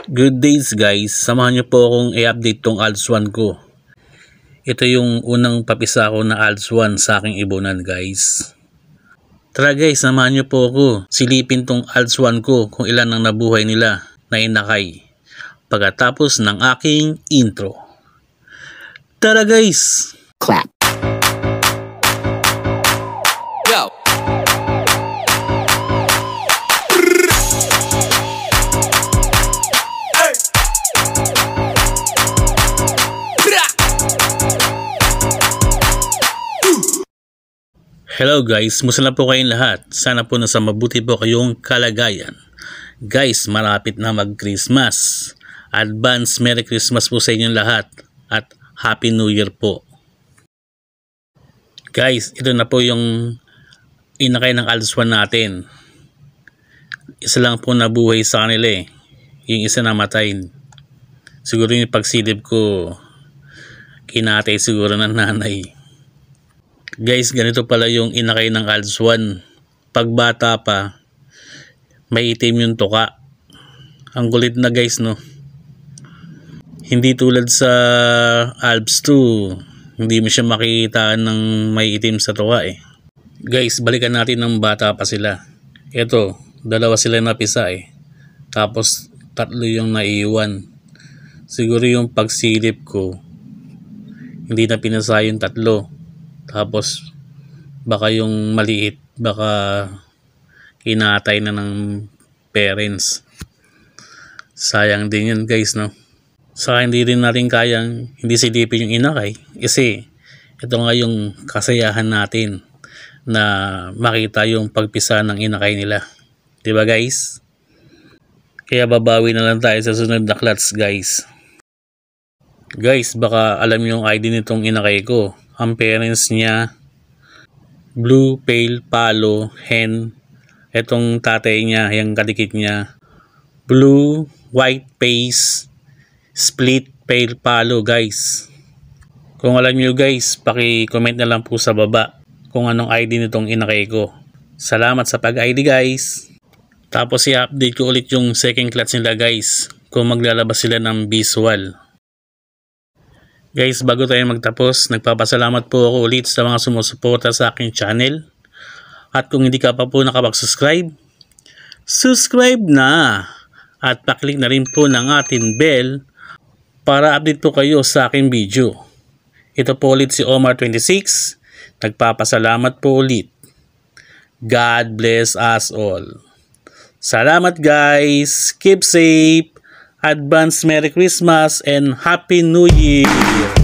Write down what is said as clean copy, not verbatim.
Good days guys, samahan niyo po akong i-update tong ALS1 ko. Ito yung unang papisa ko na ALS1 sa aking ibunan guys. Tara guys, samahan niyo po ako silipin tong ALS1 ko kung ilan ang nabuhay nila na inakay pagkatapos ng aking intro. Tara guys! Clap. Go! Hello guys, musta na po kayong lahat? Sana po nasa mabuti po kayong kalagayan. Guys, malapit na mag-Christmas. Advance Merry Christmas po sa inyong lahat at Happy New Year po. Guys, ito na po yung inakay ng ALS1 natin. Isa lang po nabuhay sa kanila eh. Yung isa namatay. Siguro yung pagsilip ko, kinatay siguro ng nanay. Guys, ganito pala yung inakay ng ALS1. Pagbata pa, may itim yung tuka. Ang kulit na guys, no? Hindi tulad sa ALPS 2, hindi mo siya makikita ng may itim sa tuka eh. Guys, balikan natin ng bata pa sila. Ito, dalawa sila napisa eh. Tapos, tatlo yung naiiwan. Siguro yung pagsilip ko, hindi na pinasa yung tatlo. Tapos baka yung maliit baka kinatay na ng parents. Sayang din yun guys, no? Saka hindi rin natin kayang hindi silipin yung inakay kasi ito nga yung kasayahan natin na makita yung pagpisa ng inakay nila, diba guys? Kaya babawi na lang tayo sa sunod na clutch guys. Guys, baka alam yung ID nitong inakay ko. Ang parents niya, Blue Pale Palo Hen. Itong tatay niya, yung kadikit niya, Blue White Face Split Pale Palo guys. Kung alam nyo guys, paki-comment na lang po sa baba kung anong ID nitong inakay ko. Salamat sa pag-ID guys. Tapos i-update ko ulit yung second clutch nila guys kung maglalabas sila ng visual. Guys, bago tayo magtapos, nagpapasalamat po ako ulit sa mga sumusuporta sa aking channel. At kung hindi ka pa po nakapag-subscribe, subscribe na! At paklik na rin po ng ating bell para update po kayo sa aking video. Ito po ulit si Omar26. Nagpapasalamat po ulit. God bless us all. Salamat guys! Keep safe! Advance Merry Christmas and Happy New Year!